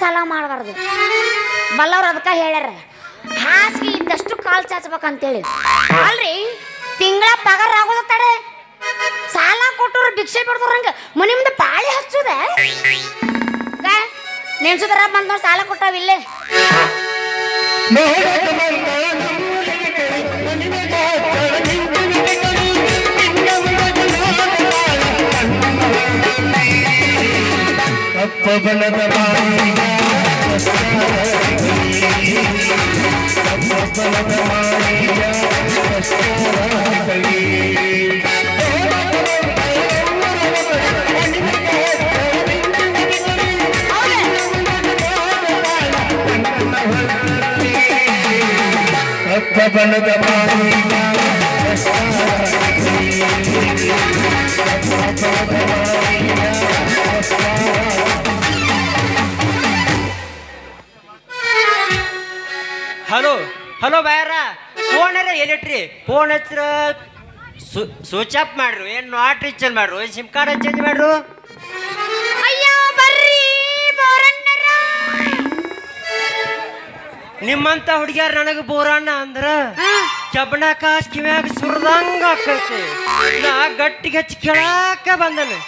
ಸಾಲ ಮಾಡಬಾರ್ದು. ಬಲ್ಲವ್ರು ಅದಕ್ಕೆ ಹೇಳ್ಯಾರ ಹಾಸಿಗೆ ಇದ್ದಷ್ಟು ಕಾಲು ಚಾಚ್ಬೇಕಂತೇಳಿ. ಅಲ್ರಿ ತಿಂಗಳ ಪಗಾರ ಆಗೋದ ತಡೆ ಸಾಲ ಕೊಟ್ಟರು ಭಿಕ್ಷೆ ಬಿಡ್ದವ್ರ ಹಂಗ ಮನೆ ಮುಂದೆ ಪಾಳಿ ಹಚ್ಚುದ ನೆನ್ಸುದ್ರ ಬಂದ್ ಸಾಲ ಕೊಟ್ಟಾವಿಲ್ಲೇ. ಹಲೋ ಹಲೋ ಬ್ಯಾರ ಫೋನ್ ಎಲ್ಲಿಟ್ರಿ? ಫೋನ್ ಹಚ್ಚಿರ ಸ್ವಿಚ್ ಆಫ್ ಮಾಡ್ರು, ಏನು ನಾಟ್ ರೀಚಾರ್ಜ್ ಮಾಡ್ರು, ಏನು ಸಿಮ್ ಕಾರ್ಡ್ ಚೇಂಜ್ ಮಾಡ್ರು. ಅಯ್ಯೋ ಬರ್ರಿ ನಿಮ್ಮಂತ ಹುಡುಗಿಯಾರ ನನಗೆ ಬೋರಣ್ಣ ಅಂದ್ರ ಚಬಣ ಕಾಸ್ ಕಿವ್ಯಾಗ ಸುರದಂಗ ಆಕೈತಿ. ನಾ ಗಟ್ಟಿಗೆ ಹಚ್ಚಿ ಕೇಳಾಕ ಬಂದನು.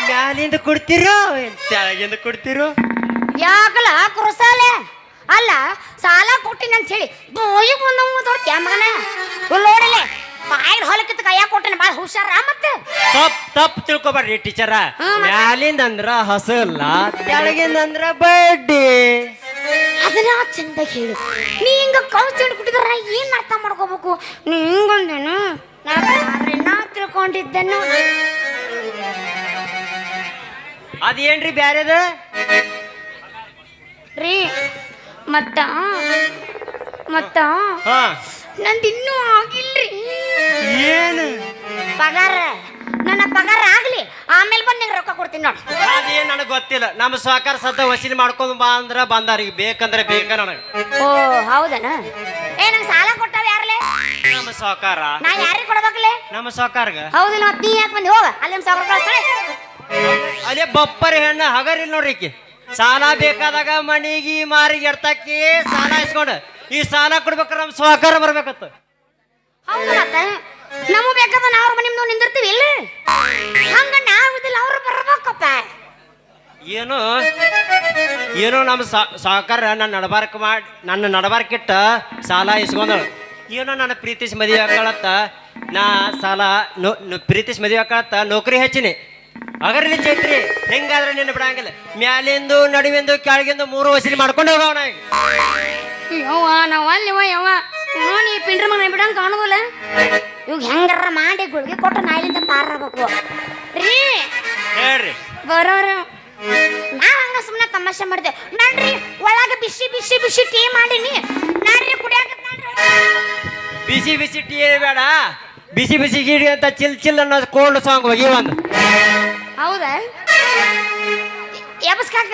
ಮ್ಯಾಲಿಂದ ಕೊಡ್ತಿರೋ ತೆಳಗಿಂದ ಕೊಡ್ತಿರೋ? ಯಾಕಲ ಕುರಸಾಲೆ ಅಲ್ಲ ಸಾಲ ಕೊಟ್ಟಿನ ಅಂತ ಹೇಳಿ ಬೋಯಿ ಬಂದ ಮಗನ ನೋಡಲೆ ಬಾಯಿಗೆ ಹೊಲಕ್ಕಿತ್ತು ಕೈಯಾಗ ಕೊಟ್ಟನ ಭಾಳ ಹುಷಾರ. ಮತ್ತೆ ತಪ್ಪು ತಿಳ್ಕೊಬಾರ್ರಿ ಟೀಚರ. ಮ್ಯಾಲಿಂದ ಅಂದ್ರ ಹಸಲ್ಲ, ತೆಳಗಿಂದ ಅಂದ್ರ ಬಡ್ಡಿ. ಅದನ್ನ ಚಂದ ಹೇಳು. ನೀ ಹಿಂಗ ಕೌನ್ಸಿಲ್ ಕೊಟ್ಟಿದ್ರ ಏನ್ ಅರ್ಥ ಮಾಡ್ಕೋಬೇಕು? ನೀ ಹಿಂಗಂದೇನು ನಾ ತಿಳ್ಕೊಂಡಿದ್ದೇನು. ಅದೇನ್ರಿ ಬ್ಯಾರೆದ ರೀ ಮತ್ತ ನಂದು ಇನ್ನೂ ಆಗಿಲ್ರಿ. ಏನು ಪಗಾರ? ನನ್ನ ಪಗಾರ ಆಗ್ಲಿ ಆಮೇಲೆ ಬಂದು ನಿಂಗೆ ರೊಕ್ಕ ಕೊಡ್ತೀನಿ ನೋಡಿ. ಅದೇನು ನನಗೆ ಗೊತ್ತಿಲ್ಲ. ನಮ್ಮ ಸಹಕಾರ ಸದ್ದ ವಸೂಲಿ ಮಾಡ್ಕೊಂಡು ಬಾ ಅಂದ್ರ ಬಂದಾರಿಗೆ ಬೇಕಂದ್ರೆ ಬೇಕ ನನಗೆ. ಓ ಹೌದನ? ನಂಗೆ ಸಾಲ ಕೊಟ್ಟಾವ ಯಾರಲೆ? ನಮ್ಮ ಸಹಕಾರ. ನಾ ಯಾರಿಗೆ ಕೊಡ್ಬೇಕಲೆ? ನಮ್ಮ ಸಹಕಾರಗ. ಹೌದಿಲ್ಲ ಮತ್ತೆ ನೀ ಯಾಕೆ ಬಂದು ಹೋಗ ಅಲ್ಲಿ ನಮ್ಮ ಸಹಕಾರ ಕಳಿಸ್ತಾಳೆ. ಅಲ್ಲೇ ಬಪ್ಪರಿ ಹೆಣ್ಣ ಹಗರಿಲ್ಲ ನೋಡ್ರಿ ಈಕಿ. ಸಾಲ ಬೇಕಾದಾಗ ಮಣಿಗಿ ಮಾರಿಗೆ ಎಡ್ತಾಕಿ ಸಾಲ ಇಸ್ಕೊಂಡು ಈ ಸಾಲ ಕೊಡ್ಬೇಕಾರೆ ನಮ್ಮ ಸಹಕಾರ ಬರ್ಬೇಕತ್ತ. ಹೌದು ಮತ್ತೆ ನಮಗ್ ಬೇಕಾದ ನಾವ್ರ ಮನೆ ಮುಂದೆ ನಿಂದಿರ್ತೀವಿ ಇಲ್ಲ ಹಂಗ ನಾವಿದಿಲ್ಲ ಅವ್ರು ಬರ್ಬೇಕಪ್ಪ. ಏನೋ ನಮ್ಮ ಸಹಕಾರ ನನ್ನ ನಡಬಾರ್ಕಿಟ್ಟ ಸಾಲ ಇಸ್ಕೊಂಡಳು. ಏನೋ ನನ್ನ ಪ್ರೀತಿಸಿ ಮದುವೆ ಹಾಕಳತ್ತ ನಾ ಸಾಲ ಪ್ರೀತಿಸಿ ಮದುವೆ ಹಾಕಳತ್ತ ನೌಕರಿ ಹೆಚ್ಚಿನಿ ಅಗರ್ಲಿ ಚೈತ್ರಿ. ಹೆಂಗಾದ್ರೆ ನಿನ್ನ ಬಿಡಂಗಿಲ್ಲ. ಮ್ಯಾಲಿಂದು ನಡುವಿಂದು ಕೆಳಗಿಂದು 3 ವಸೂಲಿ ಮಾಡ್ಕೊಂಡು ಹೋಗವನ. ಯವ್ವ ನಾವ್ ಅಲ್ಲಿವ ಯವ್ವ ನೀ ಪಿಂಡ್ರ ಮನೆ ಬಿಡಂಗ ಕಾಣುದಿಲ್ಲ. ಇವಾಗ ಹೆಂಗಾರ ಮಾಡಿ ಗುಳಿಗೆ ಕೊಟ್ಟು ನಾಯಿಲಿಂದ ಪಾರಬೇಕು ರೀ. ಹೇಳ್ರಿ ಬರೋರು ನಾವ್ ಹಂಗ ಸುಮ್ಮನೆ ತಮಾಷೆ ಮಾಡಿದೆ ನೋಡ್ರಿ. ಒಳಗ ಬಿಸಿ ಬಿಸಿ ಬಿಸಿ ಟೀ ಮಾಡೀನಿ ನಾಡ್ರಿ ಕುಡಿಯಾಕ. ಬಿಸಿ ಬಿಸಿ ಟೀ ಬೇಡ, ಬಿಸಿ ಬಿಸಿ ಗಿಡಿ ಅಂತ ಚಿಲ್ ಚಿಲ್ ಅನ್ನೋದು ಕೋಲ್ಡ್ ಸಾಂಗ್ ಹೋಗಿ ಒಂದು. ಹೌದಾ ಎಬಸ್ಕಾಕ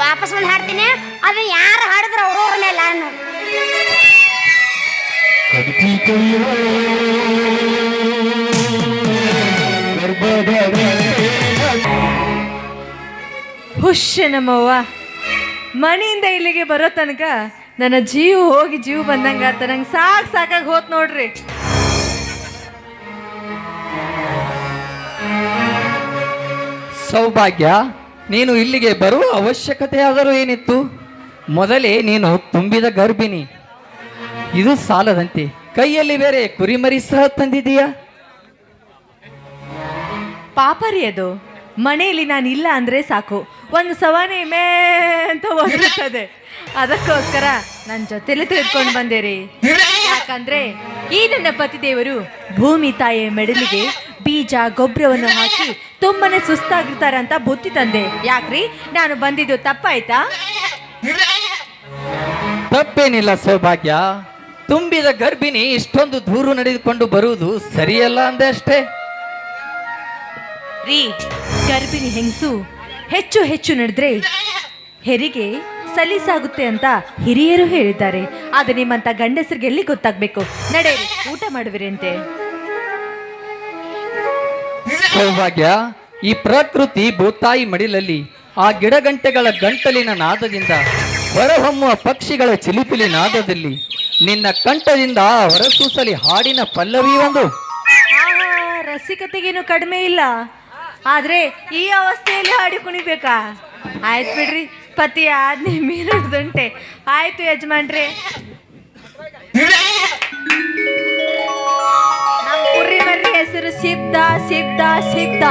ವಾಪಸ್ ಬಂದು ಹಾಡ್ತೀನಿ. ಅದನ್ನ ಯಾರು ಹಾಡಿದ್ರು ಅವ್ರವ್ರ ಮೇಲೆ ನಾನು ಹುಶ್ಯ ನಮ್ಮವ್ವ ಮನೆಯಿಂದ ಇಲ್ಲಿಗೆ ಬರೋ ತನಕ ನನ್ನ ಜೀವ ಹೋಗಿ ಜೀವ ಬಂದಂಗಾತ. ನಂಗೆ ಸಾಕಾಗಿ ಹೋತ್ ನೋಡ್ರಿ. ಸೌಭಾಗ್ಯ, ನೀನು ಇಲ್ಲಿಗೆ ಬರುವ ಅವಶ್ಯಕತೆ ಆದರೂ ಏನಿತ್ತು? ಮೊದಲೇ ನೀನು ತುಂಬಿದ ಗರ್ಭಿಣಿ. ಇದು ಸಾಲದಂತೆ ಕೈಯಲ್ಲಿ ಬೇರೆ ಕುರಿಮರಿ ಸಹ ತಂದಿದೀಯಾ? ಪಾಪರಿ ಅದು. ಮನೆಯಲ್ಲಿ ನಾನು ಇಲ್ಲ ಅಂದ್ರೆ ಸಾಕು, ಒಂದು ಸವಾನೆ ಮೇ ಅಂತ ಒದರುತ್ತದೆ. ಅದಕ್ಕೋಸ್ಕರ ನನ್ನ ಜೊತೆಲೆ ತೆಗೆದುಕೊಂಡು ಬಂದೇರಿ. ಯಾಕಂದ್ರೆ ಈ ನನ್ನ ಪತಿದೇವರು ಭೂಮಿ ತಾಯಿಯ ಮೆಡಲಿಗೆ ಬೀಜ ಗೊಬ್ಬರವನ್ನು ಹಾಕಿ ತುಂಬಾನೇ ಸುಸ್ತಾಗಿರ್ತಾರೆ ಅಂತ ಬುತ್ತಿ ತಂದೆ. ಯಾಕ್ರಿ ನಾನು ಬಂದಿದ್ದು ತಪ್ಪಾಯ್ತಾ? ತಪ್ಪೇನಿಲ್ಲ ಸೌಭಾಗ್ಯ. ತುಂಬಿದ ಗರ್ಭಿಣಿ ಇಷ್ಟೊಂದು ದೂರು ನಡೆದುಕೊಂಡು ಬರುವುದು ಸರಿಯಲ್ಲ ಅಂದೆ ಅಷ್ಟೇ. ರೀ, ಗರ್ಭಿಣಿ ಹೆಂಗಸು ಹೆಚ್ಚು ಹೆಚ್ಚು ನಡೆದ್ರೆ ಹೆರಿಗೆ ಸಲೀಸಾಗುತ್ತೆ ಅಂತ ಹಿರಿಯರು ಹೇಳಿದ್ದಾರೆ. ಅದು ನಿಮ್ಮಂತ ಗಂಡಸರಿಗೆ ಎಲ್ಲಿ ಗೊತ್ತಾಗ್ಬೇಕು? ನಡೆಯಿರಿ, ಊಟ ಮಾಡುವಿರಂತೆ. ಸೌಭಾಗ್ಯ, ಈ ಪ್ರಕೃತಿ ಭೂತಾಯಿ ಮಡಿಲಲ್ಲಿ ಆ ಗಿಡಗಂಟೆಗಳ ಗಂಟಲಿನ ನಾದದಿಂದ ಹೊರಹೊಮ್ಮುವ ಪಕ್ಷಿಗಳ ಚಿಲಿಪಿಲಿ ನಾದದಲ್ಲಿ ನಿನ್ನ ಕಂಠದಿಂದ ಹೊರಸೂಸಲಿ ಹಾಡಿನ ಪಲ್ಲವಿ ಒಂದು. ರಸಿಕತೆಗೇನು ಕಡಿಮೆ ಇಲ್ಲ, ಆದ್ರೆ ಈ ಅವಸ್ಥೆಯಲ್ಲಿ ಹಾಡಿ ಕುಣಿಬೇಕಾ? ಆಯ್ತು ಬಿಡ್ರಿ, ಪತಿ ಆಜ್ಞೆ ಮೀರೋದಂಟೆ. ಆಯ್ತು ಯಜಮಾನ್ರೆ. ನಮ್ಮ ಕುರಿ ಮರ್ರಿ ಹೆಸರು ಸಿದ್ಧ ಸಿದ್ಧ ಸಿದ್ಧ.